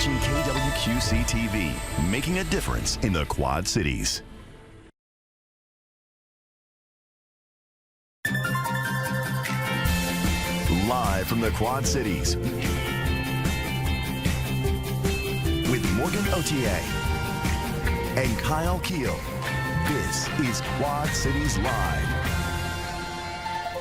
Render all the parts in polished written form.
watching KWQC TV, making a difference in the Quad Cities. Live from the Quad Cities, with Morgan Otier and Kyle Keel, this is Quad Cities Live.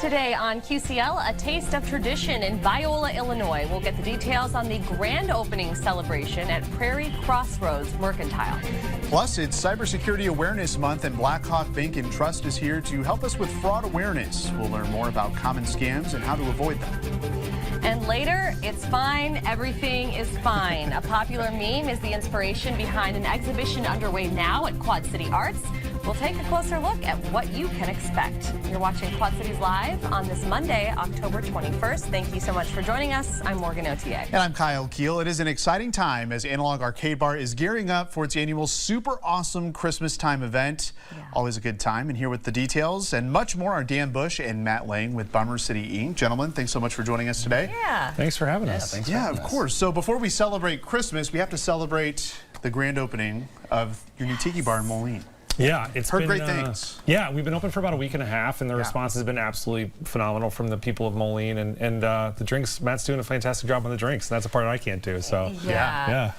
Today on QCL, a taste of tradition in Viola, Illinois. We'll get the details on the grand opening celebration at Prairie Crossroads Mercantile. Plus, it's Cybersecurity Awareness Month, and Blackhawk Bank and Trust is here to help us with fraud awareness. We'll learn more about common scams and how to avoid them. And later, it's fine, everything is fine. A popular meme is the inspiration behind an exhibition underway now at Quad City Arts. We'll take a closer look at what you can expect. You're watching Quad Cities Live on this Monday, October 21st. Thank you so much for joining us. I'm Morgan Otier. And I'm Kyle Keel. It is an exciting time as Analog Arcade Bar is gearing up for its annual Super Awesome Christmas Time event. Yeah. Always a good time. And here with the details and much more are Dan Bush and Matt Lang with Bummer City Inc. Gentlemen, thanks so much for joining us today. Yeah. Thanks for having us. Yeah, of course. So before we celebrate Christmas, we have to celebrate the grand opening of your new Tiki Bar in Moline. Yeah, it's heard been great things. Yeah, we've been open for about a week and a half, and the response has been absolutely phenomenal from the people of Moline, and the drinks. Matt's doing a fantastic job on the drinks, and that's a part I can't do. So yeah.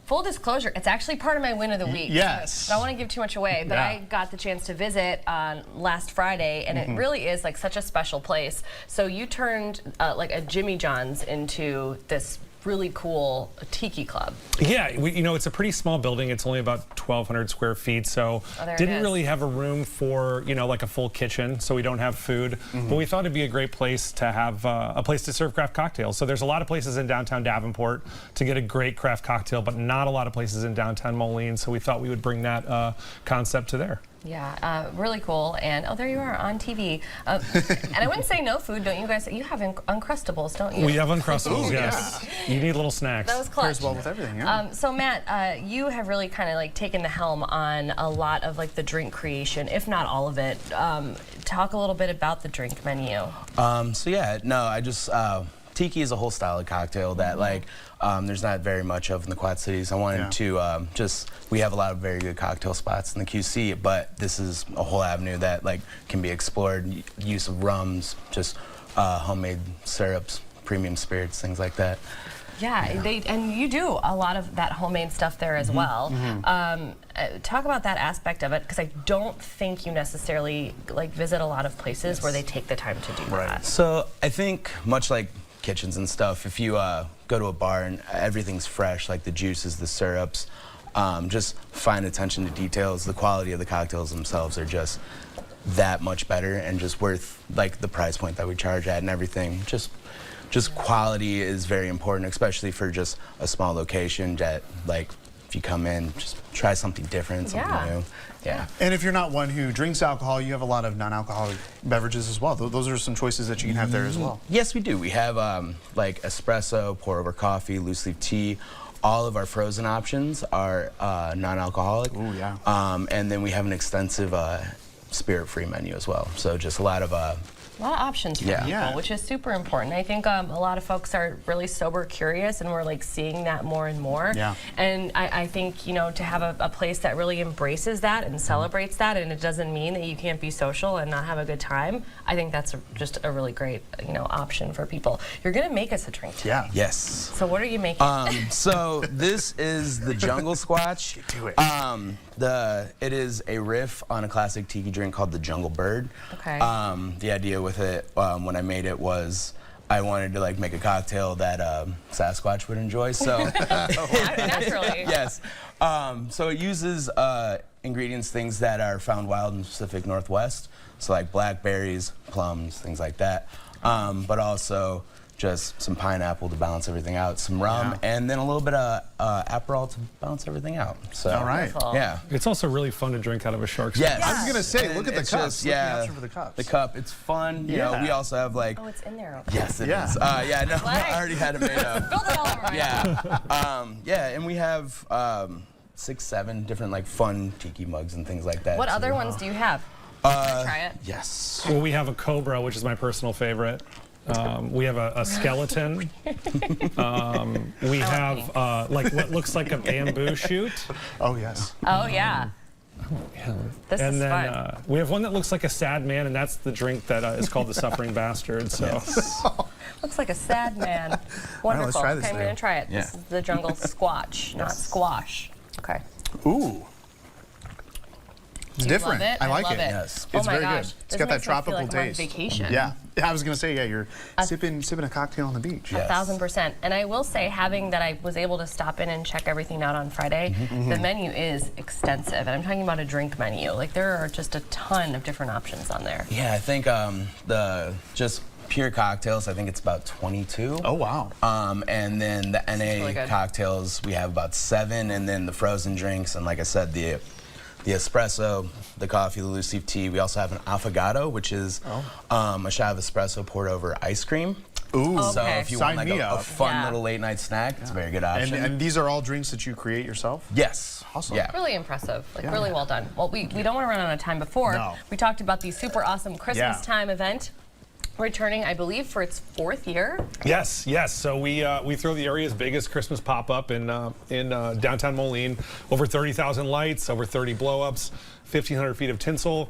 Full disclosure, it's actually part of my win of the week. Yes. I don't want to give too much away, but I got the chance to visit on last Friday, and it really is like such a special place. So you turned like a Jimmy John's into this really cool tiki club. Yeah, it's a pretty small building. It's only about 1,200 square feet, so didn't really have a room for, like a full kitchen, so we don't have food. But we thought it'd be a great place to have a place to serve craft cocktails. So there's a lot of places in downtown Davenport to get a great craft cocktail, but not a lot of places in downtown Moline, so we thought we would bring that concept to there. Yeah, really cool. And there you are on TV. And I wouldn't say no food, don't you guys? You have Uncrustables, don't you? We have Uncrustables, yes. Yeah. You need little snacks. That was clutch. Pairs well with everything, yeah. So Matt, you have really kind of like taken the helm on a lot of like the drink creation, if not all of it. Talk a little bit about the drink menu. I just tiki is a whole style of cocktail that there's not very much of in the Quad Cities. I wanted to we have a lot of very good cocktail spots in the QC, but this is a whole avenue that can be explored. Use of rums, just homemade syrups, premium spirits, things like that. Yeah, and you do a lot of that homemade stuff there as well. Talk about that aspect of it, because I don't think you necessarily visit a lot of places where they take the time to do that. So I think much like kitchens and stuff, if you go to a bar and everything's fresh, like the juices, the syrups, just fine attention to details. The quality of the cocktails themselves are just that much better and just worth the price point that we charge at and everything. Just quality is very important, especially for just a small location that if you come in, just try something different, something new. Yeah. And if you're not one who drinks alcohol, you have a lot of non-alcoholic beverages as well. Those are some choices that you can have there as well. Yes, we do. We have espresso, pour over coffee, loose leaf tea. All of our frozen options are non-alcoholic. Ooh, yeah. And then we have an extensive spirit-free menu as well. So just a lot of options for people, which is super important. I think a lot of folks are really sober curious, and we're seeing that more and more. Yeah. And I think to have a place that really embraces that and celebrates that, and it doesn't mean that you can't be social and not have a good time. I think that's just a really great option for people. You're gonna make us a drink today. Yeah. Yes. So what are you making? So this is the Jungle Squatch. Do it. It is a riff on a classic tiki drink called the Jungle Bird. Okay. The idea with it when I made it was I wanted to make a cocktail that Sasquatch would enjoy. So naturally. Yes. So it uses ingredients, things that are found wild in the Pacific Northwest. So blackberries, plums, things like that. But also just some pineapple to balance everything out, some rum, and then a little bit of Aperol to balance everything out. So, all right. Yeah. It's also really fun to drink out of a shark's Yes. I was going to say, look at the cups. Just, Look for the cups. The cup, it's fun. You know, we also have Oh, it's in there. Okay. Yes, it is. Yeah, no, I already had it made up. Build it all over. Yeah, and we have 6, 7 different fun tiki mugs and things like that. What other ones do you have? Can I try it? Yes. Well, we have a Cobra, which is my personal favorite. We have a skeleton. We have like what looks like a bamboo shoot. Oh, yes. Oh, yeah. Yeah. This And is then fun. we have one that looks like a sad man, and that's the drink that is called the Suffering Bastard. So Looks like a sad man. Wonderful. let's try this Okay, I'm thing. going to try it. Yeah. This is the jungle squatch, not squash. Okay. Ooh. It's Do you different. love it? I like love it. Yes. Oh It's my very gosh. good. It's This got that makes me feel tropical like I'm on taste. vacation. Yeah. I was going to say, yeah, you're sipping a cocktail on the beach. Yeah. 1,000%. And I will say, having that I was able to stop in and check everything out on Friday, the menu is extensive. And I'm talking about a drink menu. Like, there are just a ton of different options on there. Yeah, I think the just pure cocktails, I think it's about 22. Oh, wow. And then the NA really good. cocktails, we have about 7, and then the frozen drinks, and like I said, the espresso, the coffee, the loose leaf tea. We also have an affogato, which is a shot of espresso poured over ice cream. Ooh. So Okay. if you Sign want like me a up. fun Yeah. little late night snack, it's a very good option. And these are all drinks that you create yourself? yes. Awesome. Yeah. Really impressive. Like, really well done. Well, we don't want to run out of time before. No. We talked about the super awesome Christmas Yeah. time event. Returning, I believe, for its 4th year. yes. So we throw the area's biggest Christmas pop-up in downtown Moline. Over 30,000 lights, over 30 blow-ups, 1,500 feet of tinsel.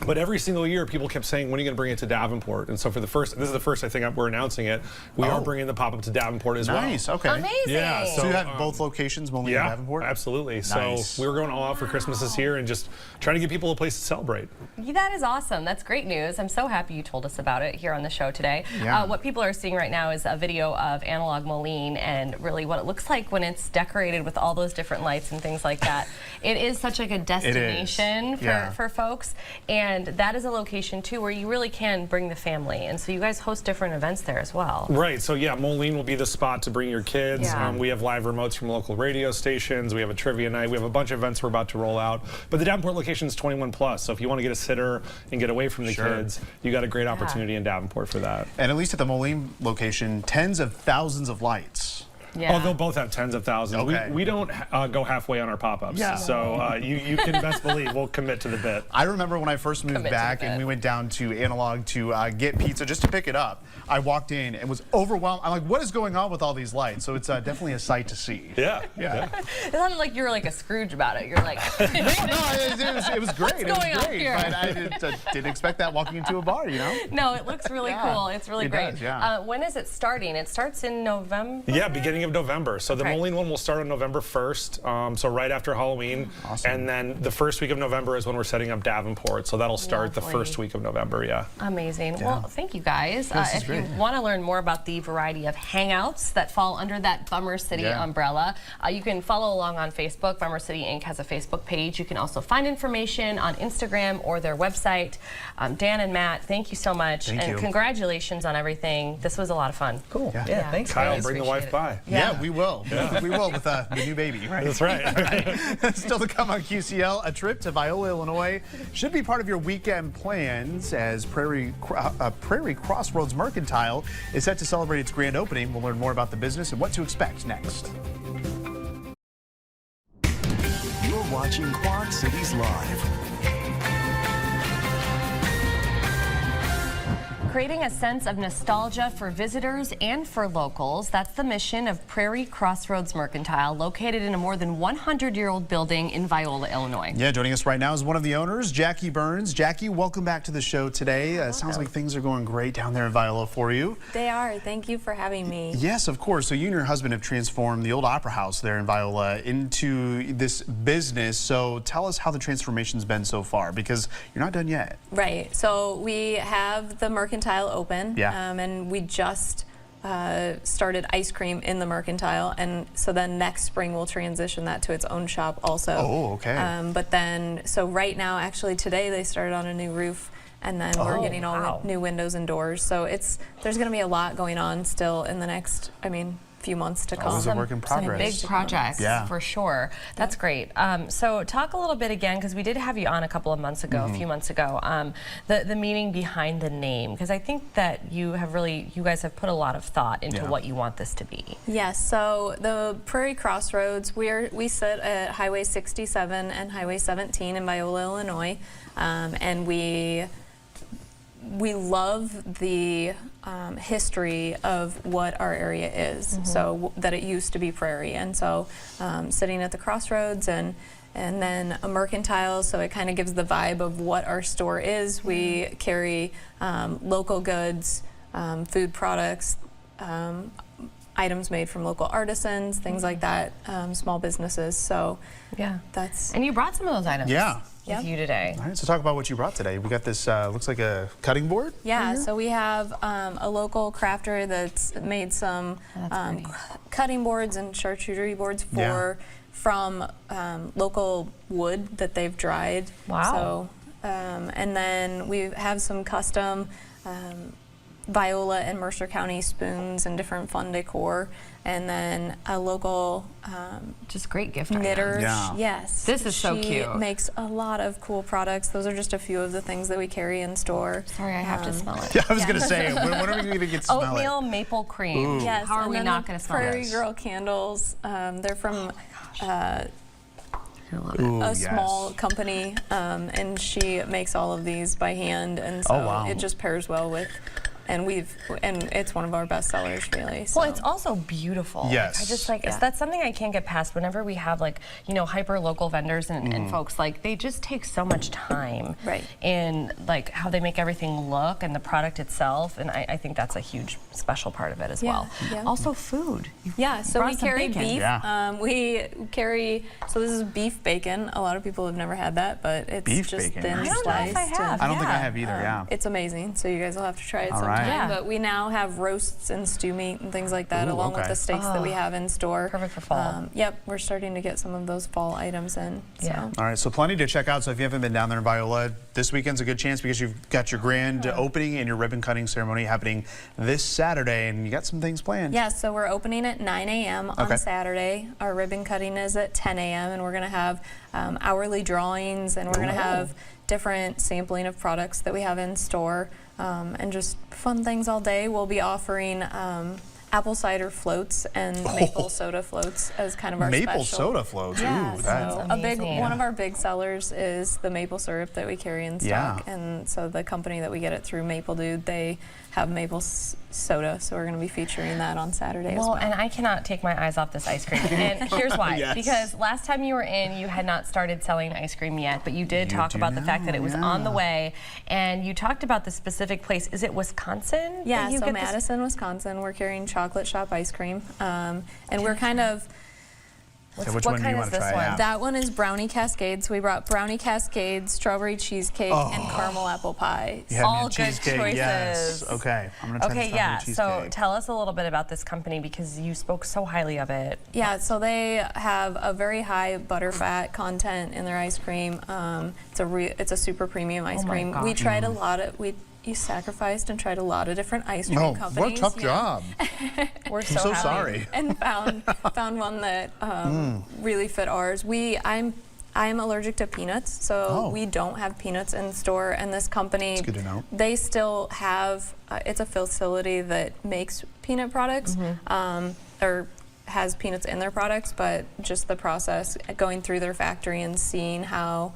But every single year, people kept saying, when are you going to bring it to Davenport? And so for this is the first, I think we're announcing it. We are bringing the pop-up to Davenport as well. Nice. Okay. Amazing. Yeah, So you have both locations, Moline and Yeah, Davenport? absolutely. Nice. So we were going all out for Christmas this year and just trying to give people a place to celebrate. Yeah, that is awesome. That's great news. I'm so happy you told us about it here on the show today. Yeah. What people are seeing right now is a video of Analog Moline and really what it looks like when it's decorated with all those different lights and things like that. It is such like a destination Yeah. for folks, and that is a location too where you really can bring the family. And so you guys host different events there as well. Right, so yeah, Moline will be the spot to bring your kids. Yeah. We have live remotes from local radio stations. We have a trivia night. We have a bunch of events we're about to roll out. But the Davenport location is 21 plus, so if you want to get a sitter and get away from the Sure. kids, you got a great opportunity in Davenport for that. And at least at the Moline location, tens of thousands of lights. Yeah. Oh, they'll both have tens of thousands. Okay. We don't go halfway on our pop-ups. Yeah. So you can best believe we'll commit to the bit. I remember when I first moved Commit to back the and bit. we went down to Analog to get pizza just to pick it up. I walked in and was overwhelmed. I'm like, what is going on with all these lights? So it's definitely a sight to see. Yeah. Yeah. It sounded like you were like a Scrooge about it. You're like, No, it was great. It was going on great. here? But I didn't expect that walking into a bar, you know? no, it looks really Yeah, cool. It's really it great. does, yeah. When is it starting? It starts in November? Yeah, beginning of November. So the Okay. Moline one will start on November 1st, so right after Halloween. Awesome. And then the first week of November is when we're setting up Davenport. So that'll start the Lovely. first week of November, yeah. Amazing. Well, thank you guys. This is If you great. want to learn more about the variety of hangouts that fall under that Bummer City Yeah. umbrella, you can follow along on Facebook. Bummer City Inc. has a Facebook page. You can also find information on Instagram or their website. Dan and Matt, thank you so much. Thank and you. congratulations on everything. This was a lot of fun. Cool. Yeah. Yeah, thanks, Kyle, guys. bring the wife by. Yeah, we will. We will with the new baby. Right. That's right. Still to come on QCL, a trip to Viola, Illinois should be part of your weekend plans as Prairie Crossroads Mercantile is set to celebrate its grand opening. We'll learn more about the business and what to expect next. You're watching Quad Cities Live. Creating a sense of nostalgia for visitors and for locals. That's the mission of Prairie Crossroads Mercantile, located in a more than 100-year-old building in Viola, Illinois. Yeah, joining us right now is one of the owners, Jackie Burns. Jackie, welcome back to the show today. Sounds like things are going great down there in Viola for you. They are. Thank you for having me. Yes, of course. So you and your husband have transformed the old Opera House there in Viola into this business. So tell us how the transformation's been so far, because you're not done yet. Right. So we have the Mercantile open. Yeah. And we just started ice cream in the Mercantile. And so then next spring we'll transition that to its own shop also. Oh, okay. But then, so right now, actually today they started on a new roof. And then we're getting all wow. the new windows and doors. So there's going to be a lot going on still in the next, few months to come. Always a work in Some progress. big projects, Yeah. for sure. That's great. So talk a little bit again, because we did have you on a couple of months ago, Mm-hmm. a few months ago, the meaning behind the name, because I think that you guys have put a lot of thought into Yeah. what you want this to be. Yes, so the Prairie Crossroads, we sit at Highway 67 and Highway 17 in Viola, Illinois, and we love the history of what our area is. So that it used to be prairie, and so sitting at the crossroads and then a mercantile, so it kind of gives the vibe of what our store is. We carry local goods, food products, items made from local artisans, things like that, small businesses. So Yeah. that's And you brought some of those items Yeah. with you today. All right, so talk about what you brought today. We got this, looks like a cutting board. yeah. So we have a local crafter that's made some cutting boards and charcuterie boards from local wood that they've dried. Wow. So, and then we have some custom Viola and Mercer County spoons and different fun decor, and then a local Just great gift knitter. items. Yeah. Yes. This is so She cute. makes a lot of cool products. Those are just a few of the things that we carry in store. Sorry, I have to smell it. Yeah, I was going to say, when are we going to get to smell Oatmeal it? maple cream. Yes. How are and we then not the going to smell Prairie this? Girl candles. They're from I love it. Ooh, a yes. small company, and she makes all of these by hand, and so Oh, wow. it just pairs well with. And it's one of our best sellers, really. So. Well, it's also beautiful. Yes. I just like Yeah. that's something I can't get past. Whenever we have like hyper local vendors and folks, like they just take so much time Right. in like how they make everything look and the product itself, and I think that's a huge special part of it as Yeah, well. yeah. Also food. You Yeah, so brought we some carry bacon. beef. Yeah. We carry, so this is beef bacon. A lot of people have never had that, but it's Beef just bacon. thin I don't know sliced. if I have. and, I don't think I Yeah. have either, yeah. It's amazing, so you guys will have to try it All sometime. right. Yeah. But we now have roasts and stew meat and things like that, Ooh, along with okay. the steaks that we have in store. Perfect for fall. Yep, we're starting to get some of those fall items in. So. Yeah. All right, so plenty to check out. So if you haven't been down there in Viola, this weekend's a good chance because you've got your grand opening and your ribbon cutting ceremony happening this Saturday, and you got some things planned. Yeah, so we're opening at 9 a.m. on Okay. Saturday. Our ribbon cutting is at 10 a.m. and we're going to have hourly drawings, and we're going to have different sampling of products that we have in store, and just fun things all day. We'll be offering apple cider floats and maple soda floats as kind of our Maple special. soda floats. Yeah, Ooh, so that's a big amazing. one of our big sellers is the maple syrup that we carry in stock, Yeah. and so the company that we get it through, Maple Dude, they have maple soda, so we're going to be featuring that on Saturday as Well, well. and I cannot take my eyes off this ice cream. And here's why. Yes. Because last time you were in, you had not started selling ice cream yet, but you did You talk do about the fact that now, it was on the yeah. way. And you talked about the specific place. Is it Wisconsin? that Yeah, you so get this- Madison, Wisconsin, we're carrying Chocolate Shop ice cream, and we're kind of. So which what one do kind you is want to this try? one? Yeah. That one is brownie cascades. We brought brownie cascades, strawberry cheesecake, and caramel apple pie. You had me All at good cheesecake. Yes. choices. Okay, I'm gonna try Okay, the yeah. strawberry So cheesecake. tell us a little bit about this company because you spoke so highly of it. Yeah, so they have a very high butterfat content in their ice cream. It's a super premium ice Oh my cream. God. We tried a lot of you sacrificed and tried a lot of different ice cream companies. what a tough yeah. job. We're I'm so happy. sorry. And found one that really fit ours. I'm allergic to peanuts, so Oh. we don't have peanuts in store. And this company, That's good to know. they still have. It's a facility that makes peanut products, or has peanuts in their products, but just the process going through their factory and seeing how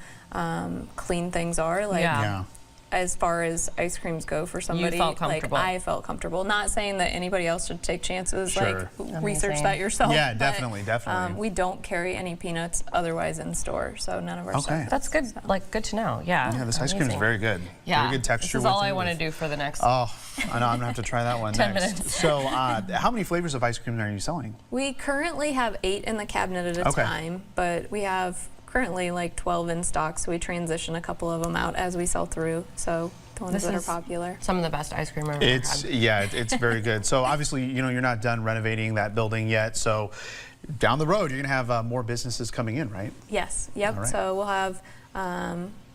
clean things are, like. Yeah. Yeah. As far as ice creams go for somebody, felt comfortable. like I felt comfortable. Not saying that anybody else should take chances, Sure. like research Amazing. that yourself. Yeah, but, definitely, definitely. we don't carry any peanuts otherwise in store, so none of our Okay. stuff. That's good. Like good to know. Yeah. Yeah, this ice cream is Amazing. very good. Yeah. Very good texture. This is all with I it. want to do for the next. Oh, I know. I'm gonna have to try that one 10 next. minutes. So, how many flavors of ice cream are you selling? We currently have 8 in the cabinet at a Okay. time, but we have currently like 12 in stock, so we transition a couple of them out as we sell through. So the ones This that are is popular. Some of the best ice cream I've ever It's had. it's very good. So obviously, you're not done renovating that building yet. So down the road, you're gonna have more businesses coming in, right? Yes, yep. All right. So we'll have,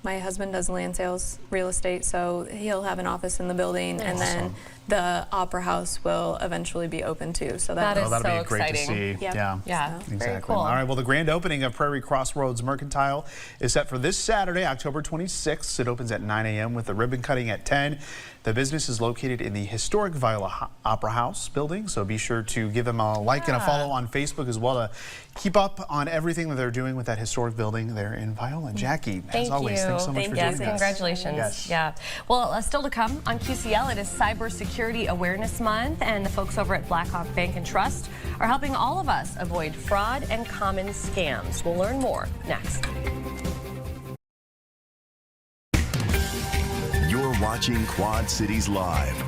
my husband does land sales, real estate, so he'll have an office in the building, and then the Opera House will eventually be open too. So That is that'll so be great exciting. to see. Yep. Yeah. Yeah, So- very Exactly. cool. All right. Well, the grand opening of Prairie Crossroads Mercantile is set for this Saturday, October 26th. It opens at 9 a.m. with the ribbon cutting at 10. The business is located in the historic Viola Opera House building, so be sure to give them a like and a follow on Facebook as well to keep up on everything that they're doing with that historic building there in Viola. Jackie, Thank as always, you. thanks so much for Yes, joining us. congratulations. Yes. Yeah. Well, still to come on QCL, it is Cybersecurity Awareness Month, and the folks over at Blackhawk Bank and Trust are helping all of us avoid fraud and common scams. We'll learn more next. You're watching Quad Cities Live.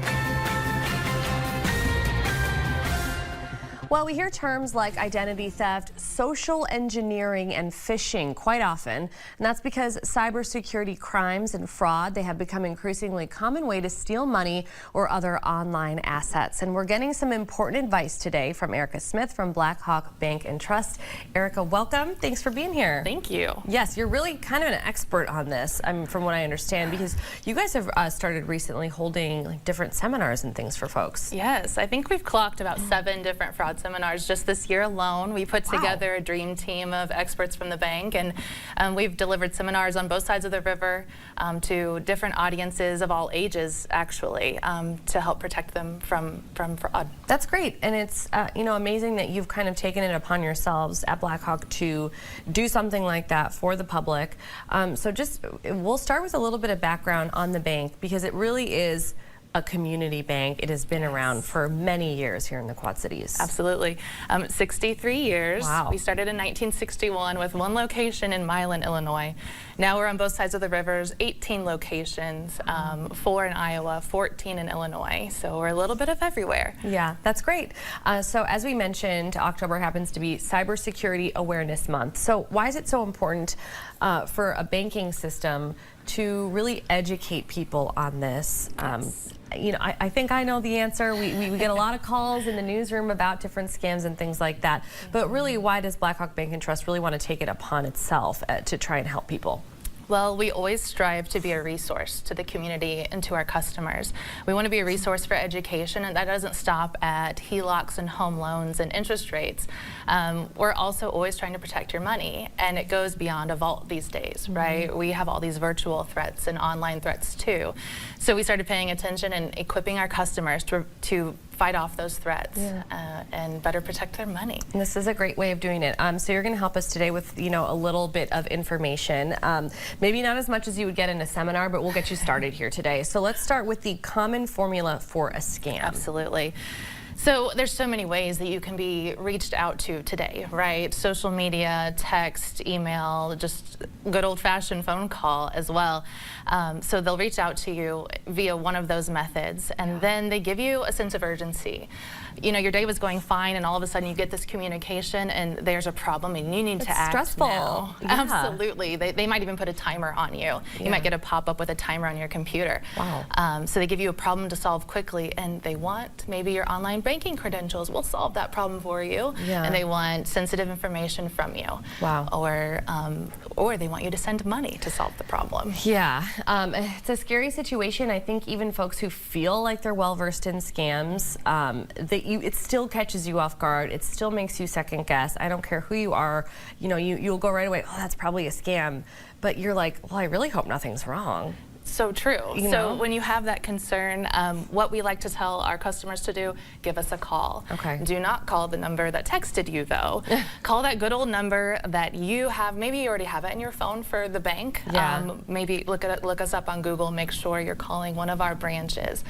Well, we hear terms like identity theft, social engineering, and phishing quite often, and that's because cybersecurity crimes and fraud, they have become increasingly common way to steal money or other online assets. And we're getting some important advice today from Erica Smith from Blackhawk Bank and Trust. Erica, welcome. Thanks for being here. Thank you. Yes, you're really kind of an expert on this, from what I understand, because you guys have started recently holding different seminars and things for folks. Yes, I think we've clocked about 7 different fraud seminars just this year alone. We put together a dream team of experts from the bank, and we've delivered seminars on both sides of the river to different audiences of all ages, actually, to help protect them from fraud. That's great, and it's amazing that you've kind of taken it upon yourselves at Blackhawk to do something like that for the public. So we'll start with a little bit of background on the bank, because it really is a community bank. It has been around for many years here in the Quad Cities. Absolutely. 63 years. Wow. We started in 1961 with 1 location in Milan, Illinois. Now we're on both sides of the rivers, 18 locations, 4 in Iowa, 14 in Illinois. So we're a little bit of everywhere. Yeah, that's great. So as we mentioned, October happens to be Cybersecurity Awareness Month. So why is it so important for a banking system to really educate people on this? I think I know the answer. We get a lot of calls in the newsroom about different scams and things like that. But really, why does Blackhawk Bank and Trust really want to take it upon itself to try and help people? Well, we always strive to be a resource to the community and to our customers. We want to be a resource for education, and that doesn't stop at HELOCs and home loans and interest rates. We're also always trying to protect your money, and it goes beyond a vault these days, right? We have all these virtual threats and online threats too. So we started paying attention and equipping our customers to fight off those threats and better protect their money. And this is a great way of doing it. So you're going to help us today with a little bit of information. Maybe not as much as you would get in a seminar, but we'll get you started here today. So let's start with the common formula for a scam. Absolutely. So there's so many ways that you can be reached out to today, right? Social media, text, email, just good old-fashioned phone call as well. So they'll reach out to you via one of those methods, and then they give you a sense of urgency. Your day was going fine, and all of a sudden you get this communication, and there's a problem, and you need to act stressful. now. Yeah. Absolutely. They might even put a timer on you. You might get a pop-up with a timer on your computer. Wow. So they give you a problem to solve quickly, and they want maybe your online banking credentials. We'll solve that problem for you. Yeah. And they want sensitive information from you. Wow. Or they want you to send money to solve the problem. Yeah, it's a scary situation. I think even folks who feel like they're well versed in scams, it still catches you off guard. It still makes you second guess. I don't care who you are. You'll go right away, oh, that's probably a scam. But you're like, well, I really hope nothing's wrong. So true. You know? So when you have that concern, what we like to tell our customers to do, give us a call. Okay. Do not call the number that texted you, though. Call that good old number that you have. Maybe you already have it in your phone for the bank. Yeah. Maybe look us up on Google. Make sure you're calling one of our branches.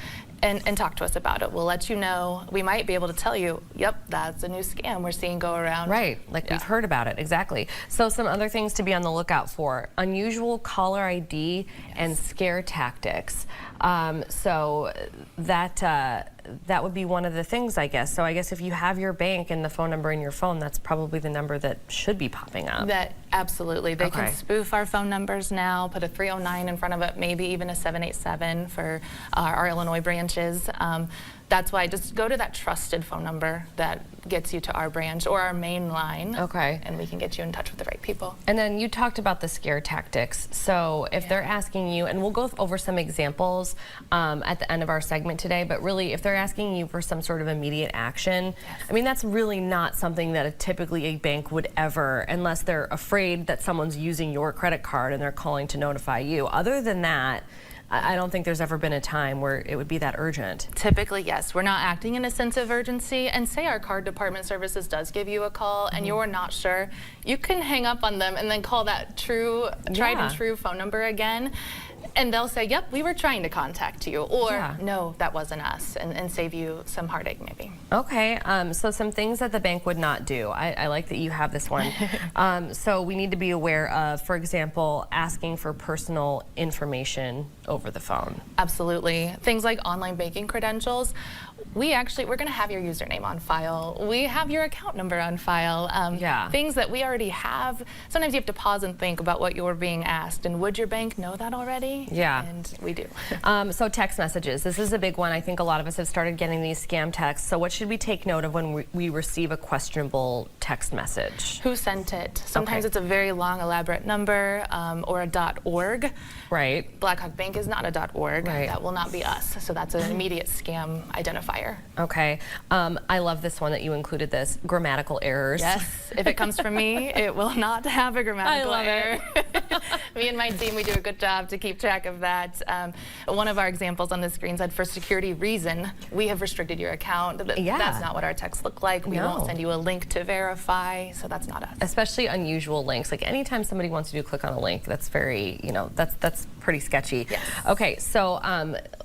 And talk to us about it. We'll let you know. We might be able to tell you, yep, that's a new scam we're seeing go around. Right, we've heard about it, exactly. So some other things to be on the lookout for: unusual caller ID and scare tactics. So that would be one of the things, I guess. So I guess if you have your bank and the phone number in your phone, that's probably the number that should be popping up. Absolutely. They Okay. can spoof our phone numbers now, put a 309 in front of it, maybe even a 787 for our Illinois branches. that's why just go to that trusted phone number that gets you to our branch or our main line. Okay. And we can get you in touch with the right people. And then you talked about the scare tactics. So if they're asking you, and we'll go over some examples at the end of our segment today, but really if they're asking you for some sort of immediate action, I mean, that's really not something that typically a bank would ever, unless they're afraid that someone's using your credit card and they're calling to notify you. Other than that, I don't think there's ever been a time where it would be that urgent. Typically, yes. We're not acting in a sense of urgency. And say our card department services does give you a call and you're not sure, you can hang up on them and then call that tried and true phone number again. And they'll say, yep, we were trying to contact you, or no, that wasn't us, and save you some heartache maybe. Okay, so some things that the bank would not do. I like that you have this one. So we need to be aware of, for example, asking for personal information over the phone. Absolutely. Things like online banking credentials. We're going to have your username on file. We have your account number on file. Things that we already have. Sometimes you have to pause and think about what you're being asked. And would your bank know that already? Yeah. And we do. So text messages. This is a big one. I think a lot of us have started getting these scam texts. So what should we take note of when we receive a questionable text message? Who sent it? Sometimes it's a very long, elaborate number or a .org. Right. Blackhawk Bank is not a .org. Right. That will not be us. So that's an immediate scam identifier. Okay. I love this one that you included this. Grammatical errors. Yes. If it comes from me, it will not have a grammatical error. It. Me and my team, we do a good job to keep track of that. One of our examples on the screen said, for security reason, we have restricted your account. That's not what our texts look like. We won't send you a link to verify, so that's not us. Especially unusual links. Like anytime somebody wants to click on a link, that's very, that's pretty sketchy. Yes. Okay, so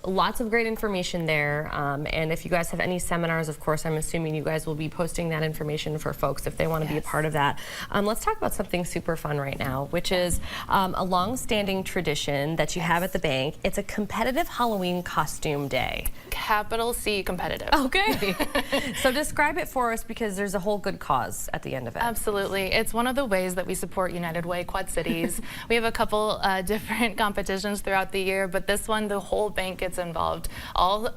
lots of great information there. And if you guys have any seminars, of course, I'm assuming you guys will be posting that information for folks if they want to be a part of that. Let's talk about something super fun right now, which is a long-standing tradition that you have at the bank. It's a competitive Halloween costume day. Capital C competitive. Okay. So describe it for us, because there's a whole good cause at the end of it. Absolutely. It's one of the ways that we support United Way Quad Cities. We have a couple different competitions throughout the year, but this one, the whole bank gets involved. All,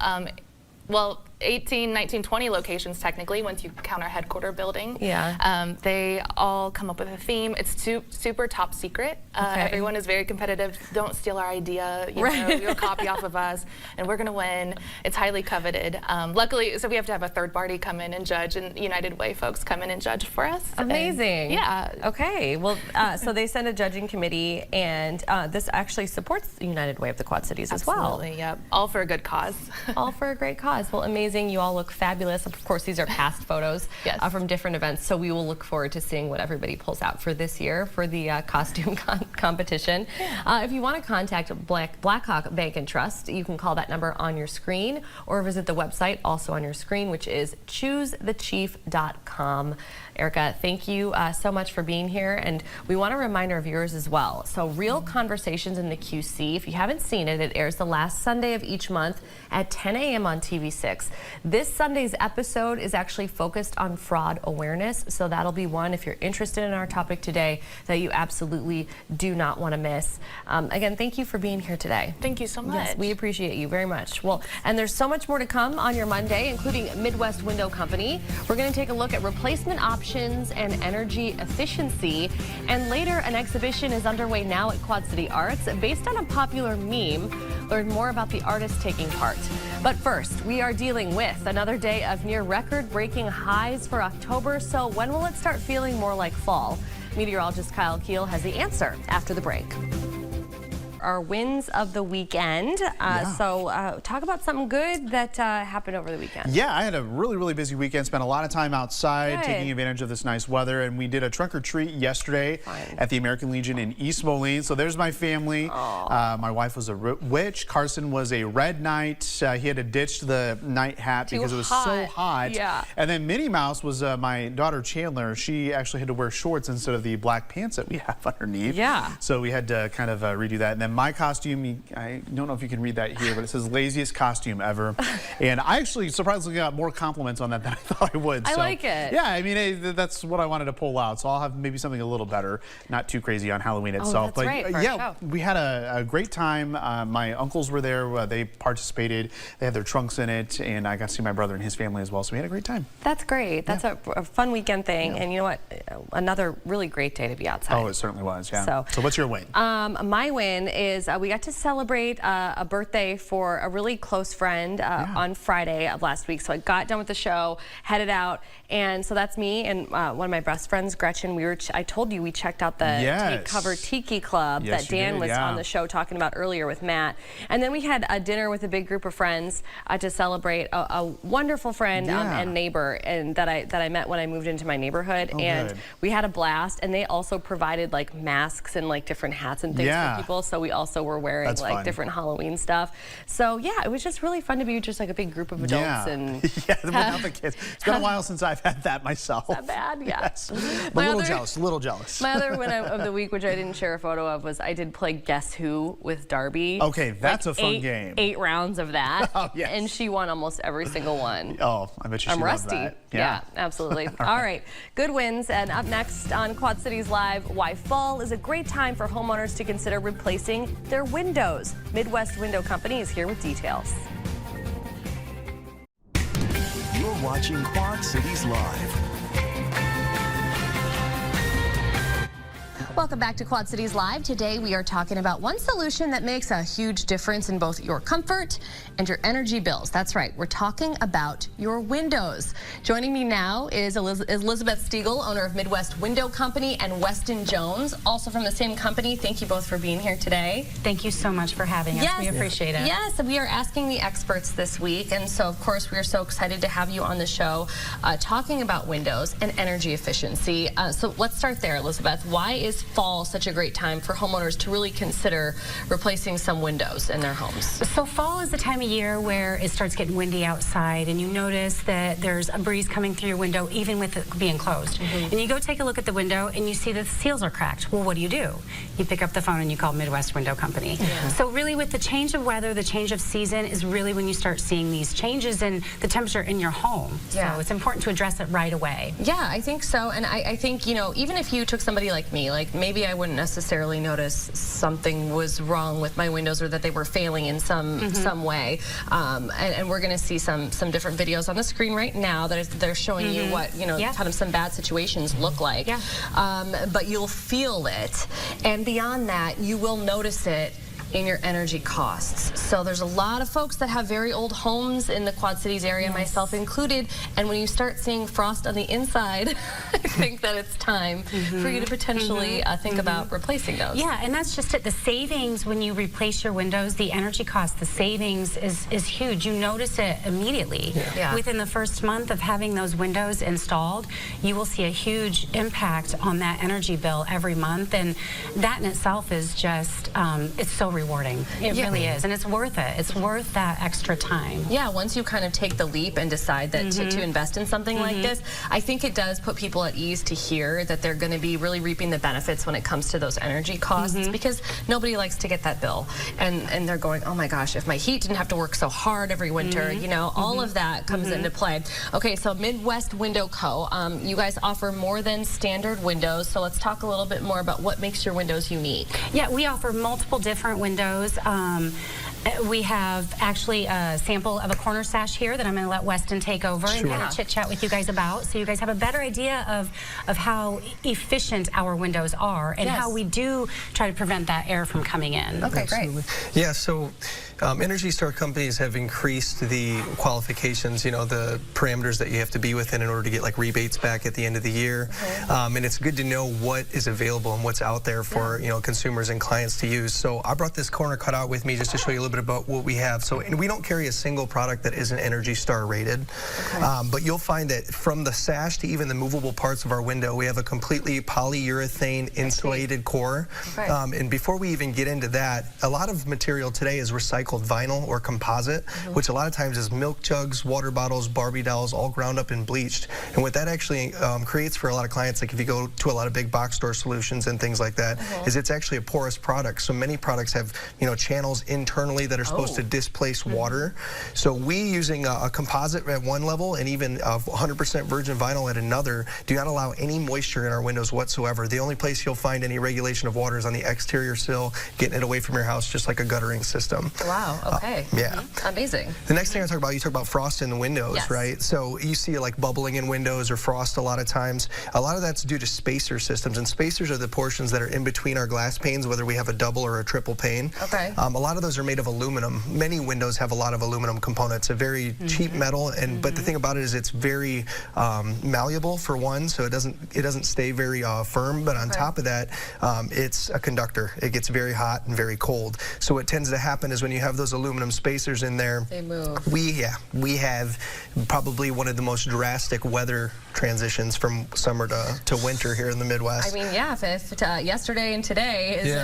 18, 19, 20 locations technically, once you count our headquarter building. Yeah. They all come up with a theme. It's super top secret. Everyone is very competitive. Don't steal our idea. You'll copy off of us, and we're going to win. It's highly coveted. Luckily, so we have to have a third party come in and judge, and United Way folks come in and judge for us. Amazing. And, Okay. Well, so they send a judging committee, and this actually supports the United Way of the Quad Cities as well. Absolutely. Yep. All for a good cause. All for a great cause. Well, amazing. You all look fabulous. Of course, these are past photos from different events, so we will look forward to seeing what everybody pulls out for this year for the costume competition. If you want to contact Blackhawk Bank and Trust, you can call that number on your screen or visit the website also on your screen, which is choosethechief.com. Erica, thank you so much for being here, and we want to remind our viewers as well. So Real Conversations in the QC, if you haven't seen it, it airs the last Sunday of each month at 10 a.m. on TV6. This Sunday's episode is actually focused on fraud awareness, so that'll be one, if you're interested in our topic today, that you absolutely do not want to miss. Again, thank you for being here today. Thank you so much. Yes, we appreciate you very much. Well, and there's so much more to come on your Monday, including Midwest Window Company. We're going to take a look at replacement options and energy efficiency. And later, an exhibition is underway now at Quad City Arts based on a popular meme. Learn more about the artist taking part. But first, we are dealing with another day of near record-breaking highs for October. So when will it start feeling more like fall? Meteorologist Kyle Keel has the answer after the break. Our wins of the weekend. So talk about something good that happened over the weekend. Yeah, I had a really busy weekend. Spent a lot of time outside taking advantage of this nice weather, and we did a trunk or treat yesterday at the American Legion in East Moline. So there's my family. My wife was a witch. Carson was a red knight. He had to ditch the night hat because it was so hot. Yeah. And then Minnie Mouse was my daughter Chandler. She actually had to wear shorts instead of the black pants that we have underneath. Yeah. So we had to kind of redo that. And then my costume, I don't know if you can read that here, but it says laziest costume ever. And I actually surprisingly got more compliments on that than I thought I would. I like it. Yeah, I mean, that's what I wanted to pull out. So I'll have maybe something a little better, not too crazy on Halloween itself. That's right, for a yeah, show. we had a great time. My uncles were there. They participated. They had their trunks in it, and I got to see my brother and his family as well. So we had a great time. That's great. That's a fun weekend thing. And you know what? Another really great day to be outside. Oh, it certainly was, yeah. So what's your win? My win is we got to celebrate a birthday for a really close friend on Friday of last week. So I got done with the show, headed out, and so that's me and one of my best friends, Gretchen. I told you we checked out the Take Cover Tiki Club that Dan was on the show talking about earlier with Matt. And then we had a dinner with a big group of friends to celebrate a wonderful friend and neighbor and that I met when I moved into my neighborhood. We had a blast, and they also provided like masks and like different hats and things for people. So we also were wearing different Halloween stuff. So yeah, it was just really fun to be just like a big group of adults and without the kids. It's been a while since I've had that myself. Is that bad? Yeah. Yes. But a little jealous. My other win of the week, which I didn't share a photo of, was I did play Guess Who with Darby. Okay, that's like a fun game. 8 rounds of that. Oh, yes. And she won almost every single one. Oh, I bet you I'm she rusty. loved that. Yeah, absolutely. All right, good wins. And up next on Quad Cities Live, why fall is a great time for homeowners to consider replacing their windows. Midwest Window Company is here with details. You're watching Quad Cities Live. Welcome back to Quad Cities Live. Today we are talking about one solution that makes a huge difference in both your comfort and your energy bills. That's right, we're talking about your windows. Joining me now is Elizabeth Stiegel, owner of Midwest Window Company, and Weston Jones, also from the same company. Thank you both for being here today. Thank you so much for having us. We appreciate it. Yes, we are asking the experts this week, and so of course we are so excited to have you on the show talking about windows and energy efficiency. So let's start there, Elizabeth. Why is fall such a great time for homeowners to really consider replacing some windows in their homes? So fall is the time of year where it starts getting windy outside, and you notice that there's a breeze coming through your window even with it being closed. And you go take a look at the window and you see that the seals are cracked. Well, what do? You pick up the phone and you call Midwest Window Company. So really with the change of weather, the change of season is really when you start seeing these changes in the temperature in your home. So it's important to address it right away. Yeah, I think so. And I think, you know, even if you took somebody like me, like maybe I wouldn't necessarily notice something was wrong with my windows or that they were failing in some way. And we're going to see some different videos on the screen right now that they're showing you what, you know, kind of some bad situations look like. But you'll feel it. And beyond that, you will notice it in your energy costs. So there's a lot of folks that have very old homes in the Quad Cities area, myself included, and when you start seeing frost on the inside, I think that it's time for you to potentially think about replacing those. Yeah, and that's just it. The savings when you replace your windows, the energy cost, the savings is huge. You notice it immediately. Within the first month of having those windows installed, you will see a huge impact on that energy bill every month, and that in itself is just, it's so rewarding. It really is, and it's worth it. It's worth that extra time. Yeah, once you kind of take the leap and decide that to invest in something like this, I think it does put people at ease to hear that they're going to be really reaping the benefits when it comes to those energy costs, because nobody likes to get that bill, and they're going, oh my gosh, if my heat didn't have to work so hard every winter, you know, all of that comes into play. Okay, so Midwest Window Co., you guys offer more than standard windows, so let's talk a little bit more about what makes your windows unique. Yeah, we offer multiple different windows. We have actually a sample of a corner sash here that I'm going to let Weston take over and kind of chit chat with you guys about, so you guys have a better idea of how efficient our windows are and how we do try to prevent that air from coming in. Okay, great. Yeah, so Energy Star companies have increased the qualifications, you know, the parameters that you have to be within in order to get like rebates back at the end of the year. And it's good to know what is available and what's out there for, you know, consumers and clients to use. So I brought this corner cutout with me just to show you a little bit bit about what we have. So, and we don't carry a single product that isn't Energy Star rated. But you'll find that from the sash to even the movable parts of our window, we have a completely polyurethane insulated core. And before we even get into that, a lot of material today is recycled vinyl or composite, which a lot of times is milk jugs, water bottles, Barbie dolls, all ground up and bleached. And what that actually creates for a lot of clients, like if you go to a lot of big box store solutions and things like that, is it's actually a porous product. So many products have, you know, channels internally that are supposed to displace water. So we, using a composite at one level and even 100% virgin vinyl at another, do not allow any moisture in our windows whatsoever. The only place you'll find any regulation of water is on the exterior sill, getting it away from your house, just like a guttering system. Wow, okay. Yeah. Amazing. The next thing I talk about, you talk about frost in the windows, right? So you see like bubbling in windows or frost a lot of times. A lot of that's due to spacer systems, and spacers are the portions that are in between our glass panes, whether we have a double or a triple pane. A lot of those are made of aluminum. Many windows have a lot of aluminum components. A very cheap metal, and but the thing about it is it's very malleable for one, so it doesn't stay very firm. But on top of that, it's a conductor. It gets very hot and very cold. So what tends to happen is when you have those aluminum spacers in there, they move. We have probably one of the most drastic weather transitions from summer to winter here in the Midwest. I mean, yeah, if yesterday and today is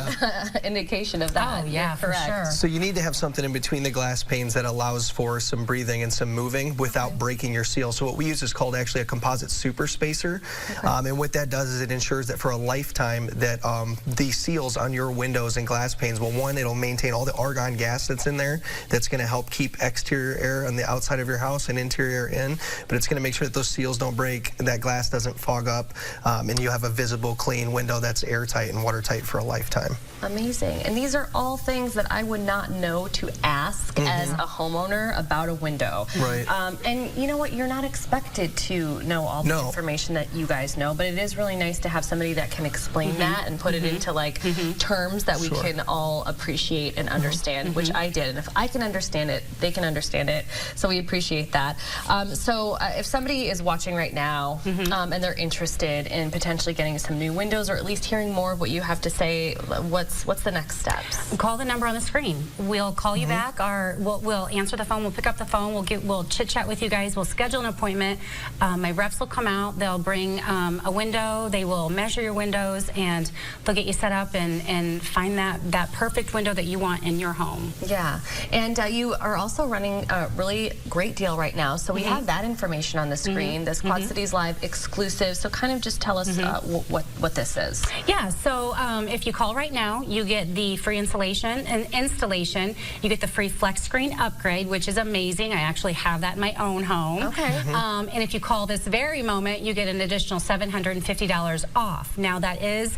an indication of that. Oh, yeah, correct. for sure. So you need to have something in between the glass panes that allows for some breathing and some moving without breaking your seal. So what we use is called actually a composite super spacer. And what that does is it ensures that for a lifetime that the seals on your windows and glass panes, well, one, it'll maintain all the argon gas that's in there that's going to help keep exterior air on the outside of your house and interior air in, but it's going to make sure that those seals don't break, that glass doesn't fog up, and you have a visible, clean window that's airtight and watertight for a lifetime. Amazing. And these are all things that I would not know to ask as a homeowner about a window. Right. And you know what? You're not expected to know all the information that you guys know, but it is really nice to have somebody that can explain that and put it into like terms that we can all appreciate and understand, which I did. And if I can understand it, they can understand it. So we appreciate that. So if somebody is watching right now and they're interested in potentially getting some new windows or at least hearing more of what you have to say, what's the next steps? Call the number on the screen. We'll call you back, or we'll answer the phone. We'll pick up the phone. We'll chit chat with you guys. We'll schedule an appointment. My reps will come out. They'll bring a window. They will measure your windows, and they'll get you set up and find that perfect window that you want in your home. Yeah, and you are also running a really great deal right now. So we have that information on the screen. This Quad Cities Live exclusive. So kind of just tell us what this is. Yeah. So if you call right now, you get the free installation. You get the free flex screen upgrade, which is amazing. I actually have that in my own home. Okay. And if you call this very moment, you get an additional $750 off. Now that is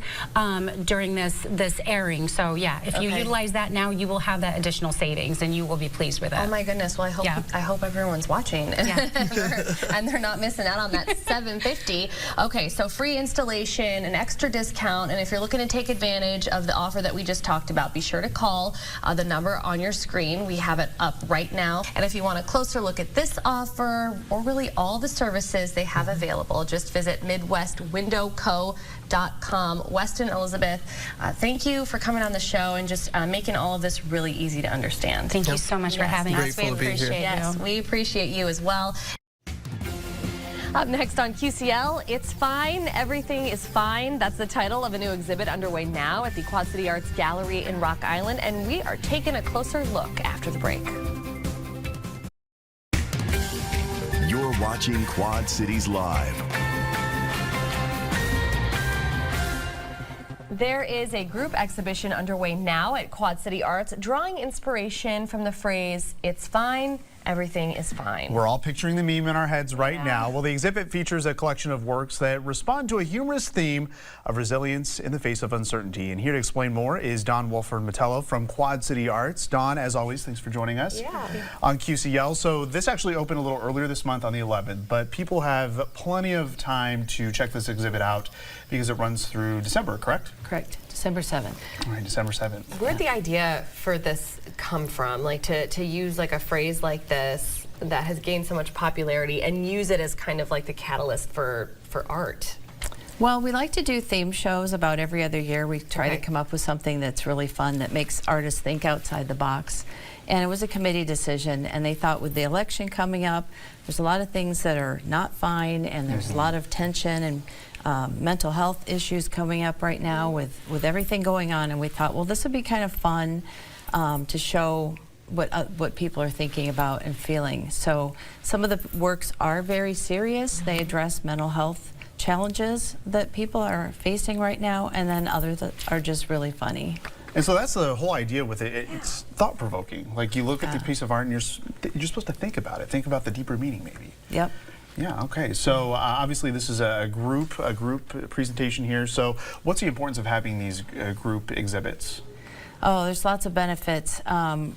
during this airing. So yeah, if you utilize that now, you will have that additional savings, and you will be pleased with it. Oh my goodness! Well, I hope everyone's watching and they're not missing out on that $750. Okay, so free installation, an extra discount, and if you're looking to take advantage of the offer that we just talked about, be sure to call the number on your screen. We have it up right now. And if you want a closer look at this offer or really all the services they have available, just visit MidwestWindowCo.com. Weston, Elizabeth, thank you for coming on the show and just making all of this really easy to understand. Thank you so much for having us. Grateful to be here. Yes, we appreciate you as well. Up next on QCL, It's Fine, Everything is Fine. That's the title of a new exhibit underway now at the Quad City Arts Gallery in Rock Island, and we are taking a closer look after the break. You're watching Quad Cities Live. There is a group exhibition underway now at Quad City Arts, drawing inspiration from the phrase, "It's fine, everything is fine." We're all picturing the meme in our heads right now. Well, the exhibit features a collection of works that respond to a humorous theme of resilience in the face of uncertainty. And here to explain more is Dawn Wolford-Metello from Quad City Arts. Dawn, as always, thanks for joining us on QCL. So this actually opened a little earlier this month on the 11th, but people have plenty of time to check this exhibit out because it runs through December, correct? Correct. December 7th. All right, December 7th. Where'd the idea for this come from? Like to use like a phrase like this that has gained so much popularity and use it as kind of like the catalyst for art? Well, we like to do theme shows about every other year. We try to come up with something that's really fun that makes artists think outside the box. And it was a committee decision, and they thought with the election coming up, there's a lot of things that are not fine, and there's a lot of tension and mental health issues coming up right now with everything going on, and we thought, well, this would be kind of fun to show what people are thinking about and feeling. So some of the works are very serious. They address mental health challenges that people are facing right now, and then others that are just really funny. And so that's the whole idea with it. It's thought-provoking. Like, you look at the piece of art and you're supposed to think about it. Think about the deeper meaning, maybe. Yep. Yeah, okay. So obviously this is a group presentation here. So what's the importance of having these group exhibits? Oh, there's lots of benefits.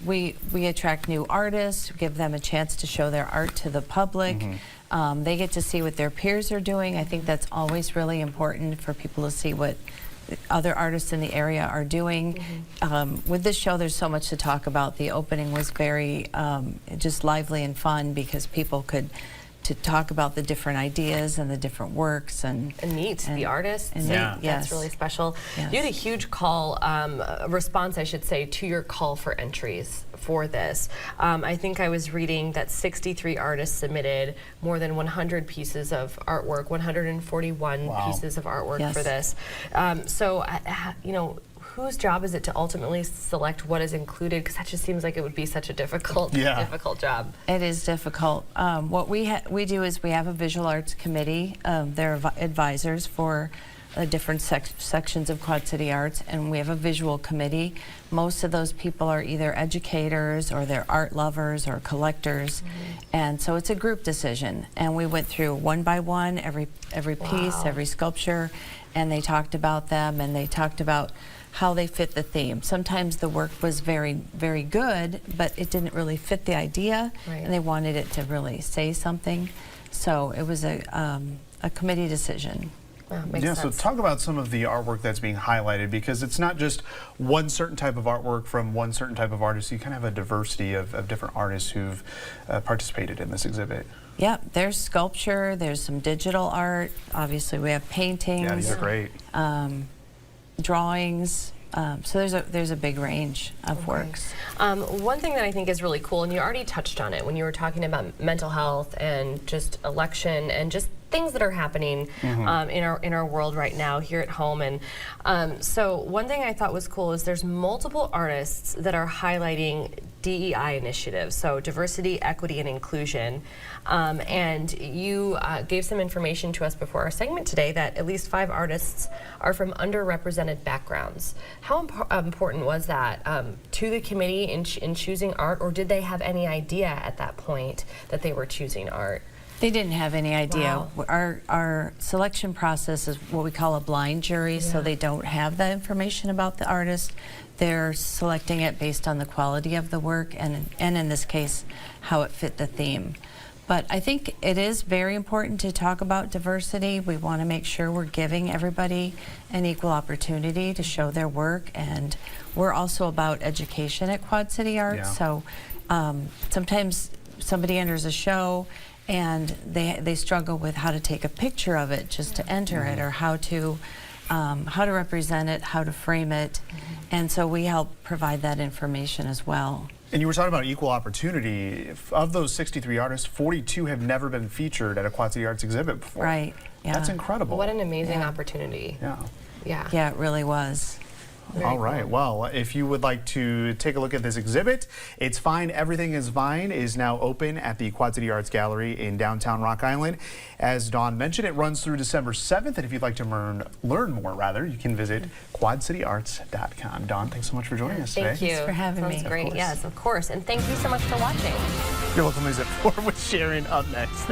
We attract new artists, give them a chance to show their art to the public. They get to see what their peers are doing. I think that's always really important for people to see what other artists in the area are doing. With this show, there's so much to talk about. The opening was very just lively and fun because people could talk about the different ideas and the different works and meet the artists. Yes. That's really special. Yes. You had a huge call, response, I should say, to your call for entries for this. I think I was reading that 63 artists submitted more than 100 pieces of artwork, 141 pieces of artwork for this. So, you know, whose job is it to ultimately select what is included? Because that just seems like it would be such a difficult job. It is difficult. What we do is we have a visual arts committee. They're advisors for different sections of Quad City Arts, and we have a visual committee. Most of those people are either educators or they're art lovers or collectors, and so it's a group decision. And we went through one by one every piece, every sculpture, and they talked about them, and they talked about how they fit the theme. Sometimes the work was very, very good, but it didn't really fit the idea, and they wanted it to really say something. So it was a committee decision. Yeah, so talk about some of the artwork that's being highlighted, because it's not just one certain type of artwork from one certain type of artist. You kind of have a diversity of different artists who've participated in this exhibit. Yeah, there's sculpture, there's some digital art. Obviously, we have paintings. Yeah, these are great. Drawings. So there's a big range of works. One thing that I think is really cool, and you already touched on it when you were talking about mental health and just election and just things that are happening in our world right now here at home. And so one thing I thought was cool is there's multiple artists that are highlighting DEI initiatives, so diversity, equity, and inclusion. And you gave some information to us before our segment today that at least 5 artists are from underrepresented backgrounds. How important was that to the committee in choosing art, or did they have any idea at that point that they were choosing art? They didn't have any idea. Our selection process is what we call a blind jury, so they don't have that information about the artist. They're selecting it based on the quality of the work and in this case, how it fit the theme. But I think it is very important to talk about diversity. We want to make sure we're giving everybody an equal opportunity to show their work, and we're also about education at Quad City Arts. So sometimes somebody enters a show and they struggle with how to take a picture of it just to enter it, or how to represent it, how to frame it, and so we help provide that information as well. And you were talking about equal opportunity. Of those 63 artists, 42 have never been featured at a Quad City Arts exhibit before. Right. Yeah. That's incredible. What an amazing opportunity. Yeah, it really was. All right. Well, if you would like to take a look at this exhibit, It's Fine, Everything is Fine is now open at the Quad City Arts Gallery in downtown Rock Island. As Dawn mentioned, it runs through December 7th, and if you'd like to learn more, you can visit quadcityarts.com. Dawn, thanks so much for joining us today. Thank you. Thanks for having me. Sounds great. Yes, of course. And thank you so much for watching. Your local news at 4 with Sharon up next.